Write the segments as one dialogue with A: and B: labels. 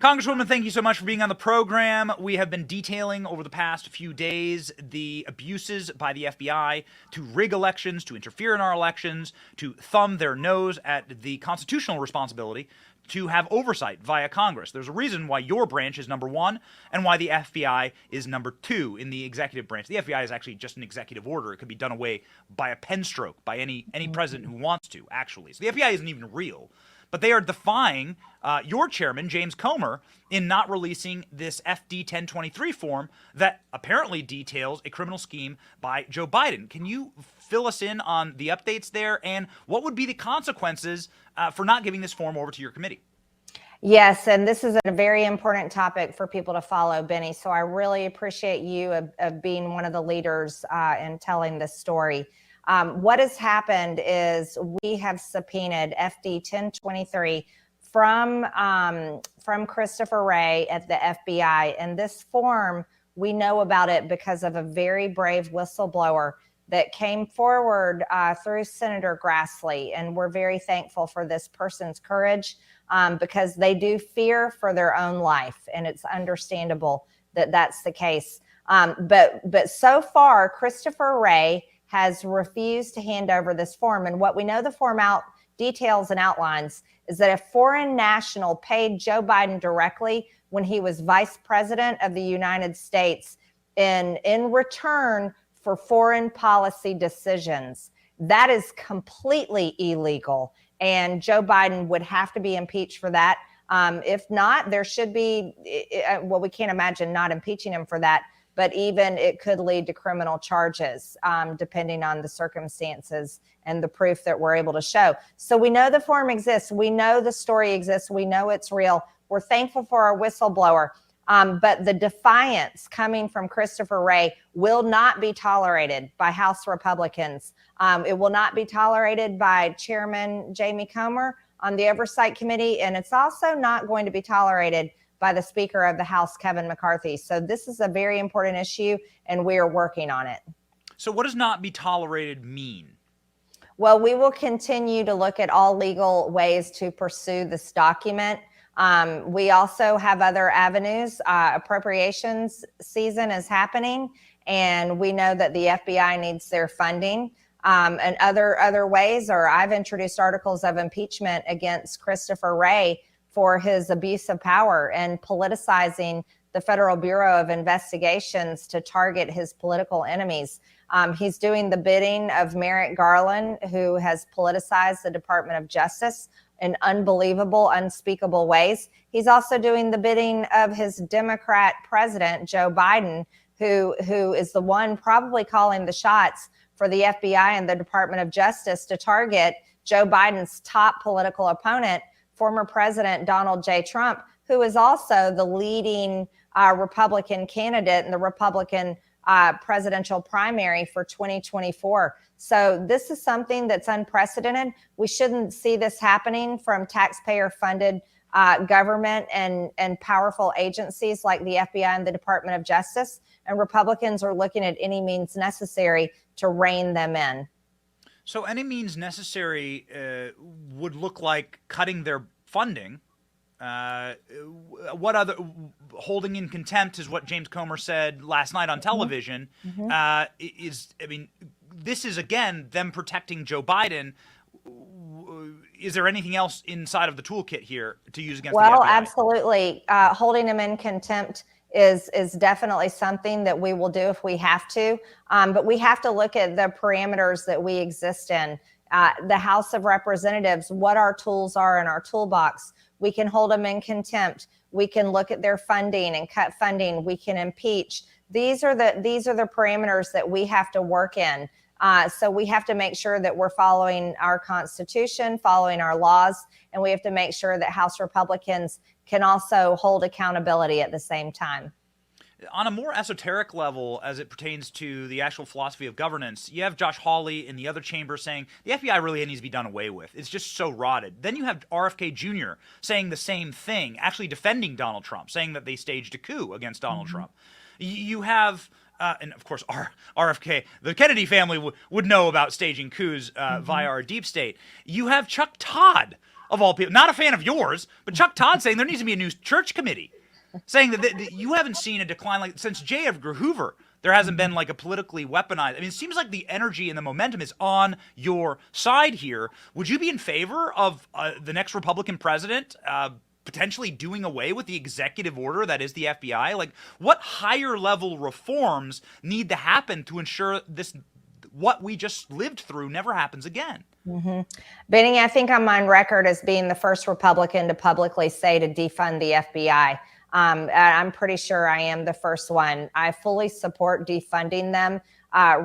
A: Congresswoman, thank you so much for being on the program. We have been detailing over the past few days the abuses by the FBI to rig elections, to interfere in our elections, to thumb their nose at the constitutional responsibility to have oversight via Congress. There's a reason why your branch is number one and why the FBI is number two in the executive branch. The FBI is actually just an executive order. It could be done away by a pen stroke by any president who wants to, actually. So the FBI isn't even real. But they are defying your chairman, James Comer, in not releasing this FD 1023 form that apparently details a criminal scheme by Joe Biden. Can you fill us in on the updates there, and what would be the consequences for not giving this form over to your committee?
B: Yes, and this is a very important topic for people to follow, Benny. So I really appreciate you of being one of the leaders in telling this story. What has happened is we have subpoenaed FD 1023 from Christopher Wray at the FBI. And this form, we know about it because of a very brave whistleblower that came forward through Senator Grassley. And we're very thankful for this person's courage because they do fear for their own life. And it's understandable that that's the case. But so far, Christopher Wray has refused to hand over this form. And what we know the form details and outlines is that a foreign national paid Joe Biden directly when he was vice president of the United States in return for foreign policy decisions. That is completely illegal. And Joe Biden would have to be impeached for that. If not, there should be, well, we can't imagine not impeaching him for that, but even it could lead to criminal charges, depending on the circumstances and the proof that we're able to show. So we know the form exists. We know the story exists. We know it's real. We're thankful for our whistleblower. But the defiance coming from Christopher Wray will not be tolerated by House Republicans. It will not be tolerated by Chairman Jamie Comer on the Oversight Committee. And it's also not going to be tolerated by the Speaker of the House, Kevin McCarthy. So this is a very important issue, and we are working on it.
A: So what does not be tolerated mean?
B: Well, we will continue to look at all legal ways to pursue this document. We also have other avenues. Appropriations season is happening, and we know that the FBI needs their funding. And other ways, or I've introduced articles of impeachment against Christopher Wray for his abuse of power and politicizing the Federal Bureau of Investigations to target his political enemies. He's doing the bidding of Merrick Garland, who has politicized the Department of Justice in unbelievable, unspeakable ways. He's also doing the bidding of his Democrat president, Joe Biden, who is the one probably calling the shots for the FBI and the Department of Justice to target Joe Biden's top political opponent, former President Donald J. Trump, who is also the leading Republican candidate in the Republican presidential primary for 2024. So this is something that's unprecedented. We shouldn't see this happening from taxpayer-funded government and powerful agencies like the FBI and the Department of Justice. And Republicans are looking at any means necessary to rein them in.
A: So any means necessary would look like cutting their funding. What other holding in contempt is what James Comer said last night on television. This is again them protecting Joe Biden. Is there anything else inside of the toolkit here to use against the FBI?
B: Well, absolutely. Holding him in contempt is definitely something that we will do if we have to. But we have to look at the parameters that we exist in. The House of Representatives, what our tools are in our toolbox. We can hold them in contempt. We can look at their funding and cut funding. We can impeach. These are the parameters that we have to work in. So we have to make sure that we're following our Constitution, following our laws, and we have to make sure that House Republicans can also hold accountability at the same time.
A: On a more esoteric level, as it pertains to the actual philosophy of governance, you have Josh Hawley in the other chamber saying the FBI really needs to be done away with. It's just so rotted. Then you have RFK Jr. saying the same thing, actually defending Donald Trump, saying that they staged a coup against Donald Trump. You have, and of course, RFK, the Kennedy family would know about staging coups via our deep state. You have Chuck Todd of all people, not a fan of yours, but Chuck Todd saying there needs to be a new church committee, saying that you haven't seen a decline like since J. Edgar Hoover. There hasn't been like a politically weaponized. I mean, it seems like the energy and the momentum is on your side here. Would you be in favor of the next Republican president potentially doing away with the executive order that is the FBI? Like, what higher level reforms need to happen to ensure this, what we just lived through, never happens again?
B: Mm-hmm. Benny, I think I'm on record as being the first Republican to publicly say to defund the FBI. I'm pretty sure I am the first one. I fully support defunding them,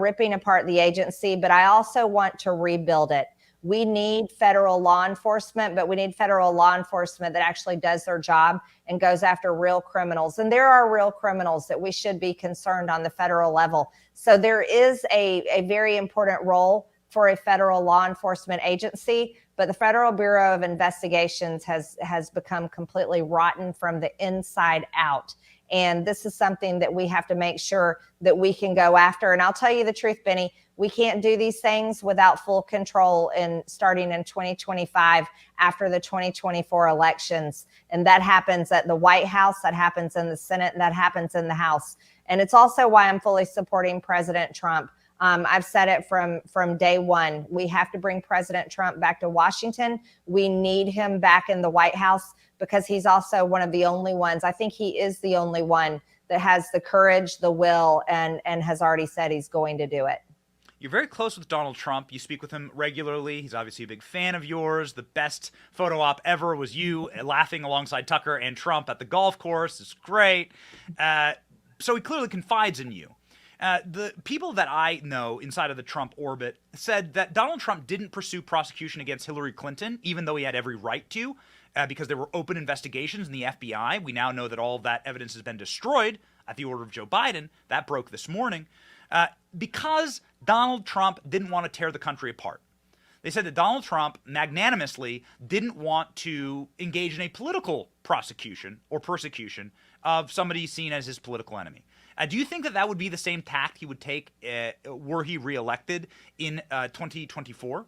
B: ripping apart the agency, but I also want to rebuild it. We need federal law enforcement, but we need federal law enforcement that actually does their job and goes after real criminals. And there are real criminals that we should be concerned on the federal level. So there is a very important role for a federal law enforcement agency, but the Federal Bureau of Investigations has become completely rotten from the inside out. And this is something that we have to make sure that we can go after. And I'll tell you the truth, Benny, we can't do these things without full control starting in 2025 after the 2024 elections. And that happens at the White House, that happens in the Senate, and that happens in the House. And it's also why I'm fully supporting President Trump. I've said it from day one. We have to bring President Trump back to Washington. We need him back in the White House because he's also one of the only ones. I think he is the only one that has the courage, the will, and has already said he's going to do it.
A: You're very close with Donald Trump. You speak with him regularly. He's obviously a big fan of yours. The best photo op ever was you laughing alongside Tucker and Trump at the golf course. It's great. So he clearly confides in you. The people that I know inside of the Trump orbit said that Donald Trump didn't pursue prosecution against Hillary Clinton, even though he had every right to, because there were open investigations in the FBI. We now know that all of that evidence has been destroyed at the order of Joe Biden. That broke this morning. Because Donald Trump didn't want to tear the country apart. They said that Donald Trump magnanimously didn't want to engage in a political prosecution or persecution of somebody seen as his political enemy. Do you think that that would be the same tact he would take were he reelected in 2024?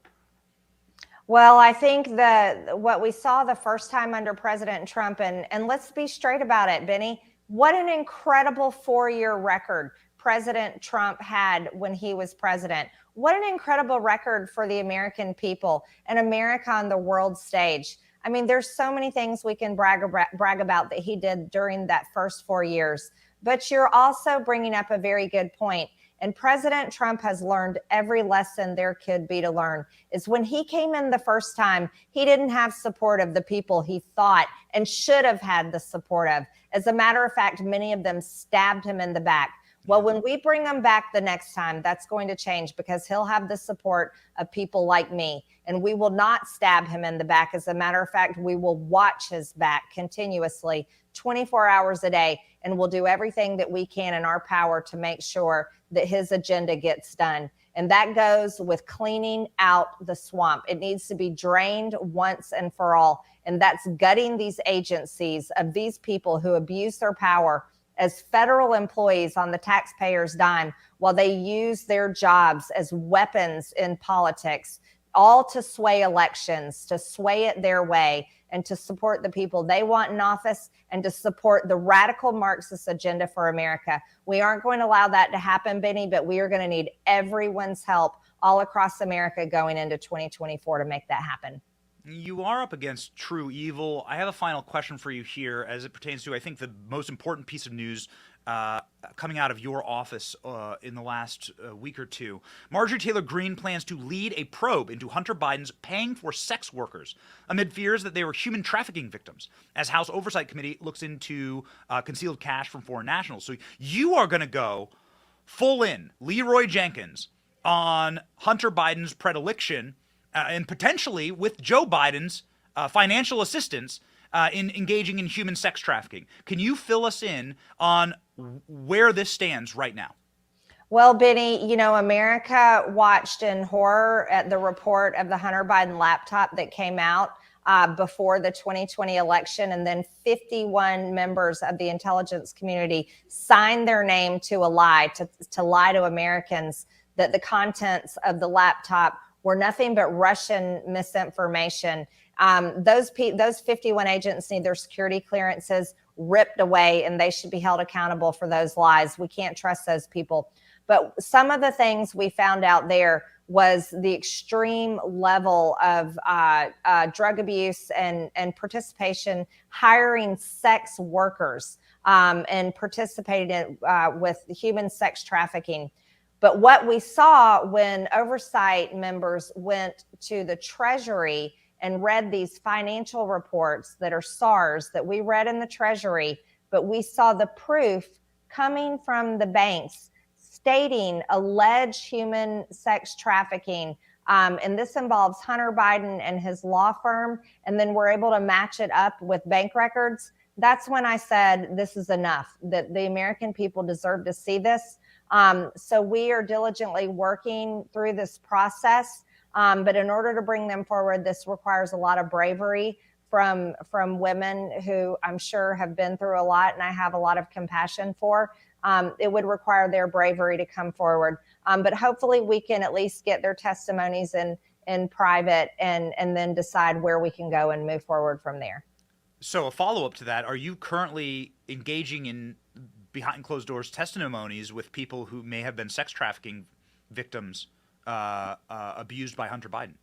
B: Well, I think that what we saw the first time under President Trump, and let's be straight about it, Benny, what an incredible 4-year record President Trump had when he was president. What an incredible record for the American people and America on the world stage. I mean, there's so many things we can brag about that he did during that first 4 years. But you're also bringing up a very good point. And President Trump has learned every lesson there could be to learn. Is when he came in the first time, he didn't have support of the people he thought and should have had the support of. As a matter of fact, many of them stabbed him in the back. Well, when we bring him back the next time, that's going to change because he'll have the support of people like me. And we will not stab him in the back. As a matter of fact, we will watch his back continuously 24 hours a day. And we'll do everything that we can in our power to make sure that his agenda gets done. And that goes with cleaning out the swamp. It needs to be drained once and for all. And that's gutting these agencies of these people who abuse their power as federal employees on the taxpayers' dime while they use their jobs as weapons in politics, all to sway elections, to sway it their way, and to support the people they want in office and to support the radical Marxist agenda for America. We aren't going to allow that to happen, Benny, but we are going to need everyone's help all across America going into 2024 to make that happen.
A: You are up against true evil. I have a final question for you here as it pertains to, I think, the most important piece of news coming out of your office in the last week or two. Marjorie Taylor Greene plans to lead a probe into Hunter Biden's paying for sex workers amid fears that they were human trafficking victims as House Oversight Committee looks into concealed cash from foreign nationals. So you are going to go full in, Leroy Jenkins, on Hunter Biden's predilection and potentially with Joe Biden's financial assistance in engaging in human sex trafficking. Can you fill us in on where this stands right now?
B: Well, Benny, you know, America watched in horror at the report of the Hunter Biden laptop that came out before the 2020 election, and then 51 members of the intelligence community signed their name to a lie, to lie to Americans that the contents of the laptop were nothing but Russian misinformation. Those 51 agents need their security clearances ripped away, and they should be held accountable for those lies. We can't trust those people. But some of the things we found out there was the extreme level of drug abuse and participation, hiring sex workers and participating with human sex trafficking. But what we saw when oversight members went to the Treasury and read these financial reports that are SARS that we read in the Treasury, but we saw the proof coming from the banks stating alleged human sex trafficking. And this involves Hunter Biden and his law firm. And then we're able to match it up with bank records. That's when I said, this is enough, that the American people deserve to see this. So we are diligently working through this process. But in order to bring them forward, this requires a lot of bravery from women who I'm sure have been through a lot, and I have a lot of compassion for. It would require their bravery to come forward. But hopefully we can at least get their testimonies in private and then decide where we can go and move forward from there.
A: So a follow-up to that, are you currently engaging in behind closed doors testimonies with people who may have been sex trafficking victims abused by Hunter Biden?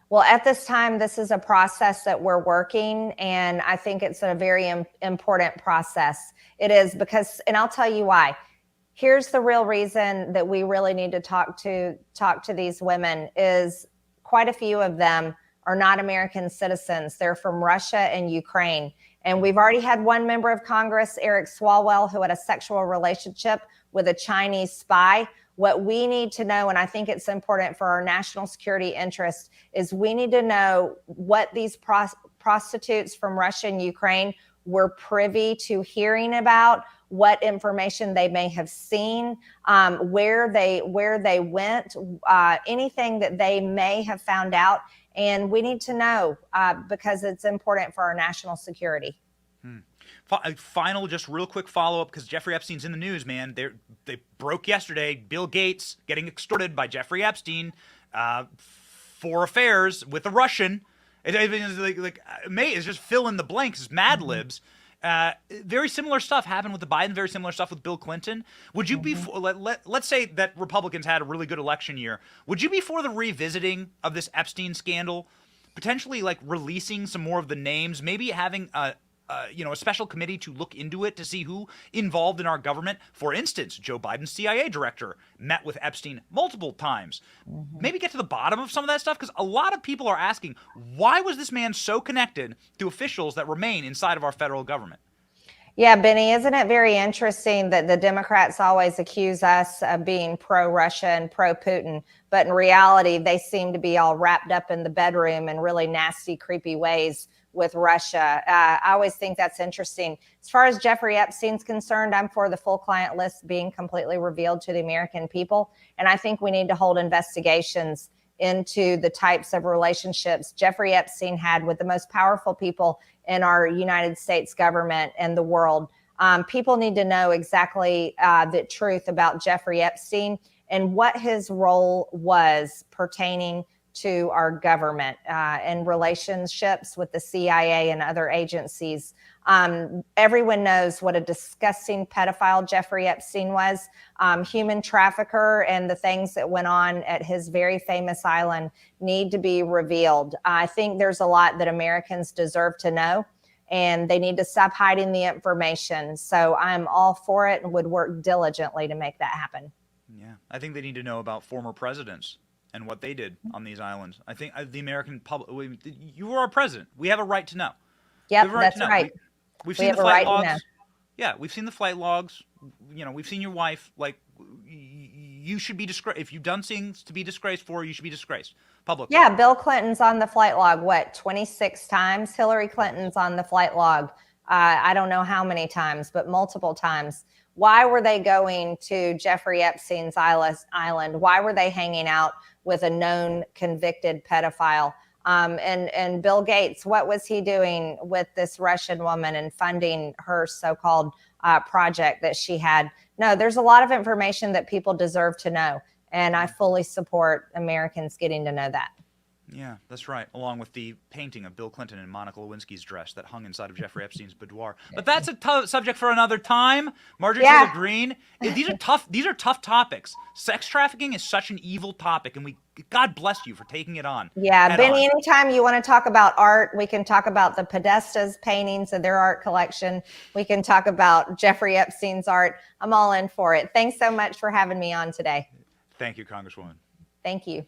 B: Well, at this time, this is a process that we're working, and I think it's a very important process. It is because, and I'll tell you why. Here's the real reason that we really need to talk to these women is quite a few of them are not American citizens. They're from Russia and Ukraine. And we've already had one member of Congress, Eric Swalwell, who had a sexual relationship with a Chinese spy. What we need to know, and I think it's important for our national security interest, is we need to know what these prostitutes from Russia and Ukraine were privy to hearing about, what information they may have seen, where they went, anything that they may have found out. And we need to know because it's important for our national security.
A: Final, just real quick follow-up, because Jeffrey Epstein's in the news, man. They broke yesterday. Bill Gates getting extorted by Jeffrey Epstein for affairs with a Russian. It's just fill in the blanks. It's Mad Libs. Very similar stuff happened with the Biden. Very similar stuff with Bill Clinton. Would you be let's say that Republicans had a really good election year. Would you be for the revisiting of this Epstein scandal, potentially like releasing some more of the names, maybe having a special committee to look into it to see who involved in our government? For instance, Joe Biden's CIA director met with Epstein multiple times. Maybe get to the bottom of some of that stuff, because a lot of people are asking, why was this man so connected to officials that remain inside of our federal government?
B: Yeah, Benny, isn't it very interesting that the Democrats always accuse us of being pro-Russia and pro-Putin, but in reality, they seem to be all wrapped up in the bedroom in really nasty, creepy ways with Russia. I always think that's interesting. As far as Jeffrey Epstein's concerned, I'm for the full client list being completely revealed to the American people. And I think we need to hold investigations into the types of relationships Jeffrey Epstein had with the most powerful people in our United States government and the world. People need to know exactly the truth about Jeffrey Epstein and what his role was pertaining to our government and relationships with the CIA and other agencies. Everyone knows what a disgusting pedophile Jeffrey Epstein was, human trafficker, and the things that went on at his very famous island need to be revealed. I think there's a lot that Americans deserve to know, and they need to stop hiding the information. So I'm all for it and would work diligently to make that happen.
A: Yeah, I think they need to know about former presidents and what they did on these islands. I think the American public, you were our president. We have a right to know.
B: Yep, that's right.
A: We've seen the flight logs. Yeah, we've seen the flight logs. We've seen your wife. Like, you should be disgraced. If you've done things to be disgraced for, you should be disgraced publicly.
B: Yeah, Bill Clinton's on the flight log, 26 times? Hillary Clinton's on the flight log. I don't know how many times, but multiple times. Why were they going to Jeffrey Epstein's island? Why were they hanging out with a known convicted pedophile? And Bill Gates, what was he doing with this Russian woman and funding her so-called project that she had? No, there's a lot of information that people deserve to know. And I fully support Americans getting to know that.
A: Yeah, that's right. Along with the painting of Bill Clinton in Monica Lewinsky's dress that hung inside of Jeffrey Epstein's boudoir. But that's a subject for another time. Marjorie Taylor
B: Yeah.
A: Greene. These are tough. These are tough topics. Sex trafficking is such an evil topic, and God bless you for taking it on.
B: Yeah, Benny, anytime you want to talk about art, we can talk about the Podestas paintings and their art collection. We can talk about Jeffrey Epstein's art. I'm all in for it. Thanks so much for having me on today.
A: Thank you, Congresswoman.
B: Thank you.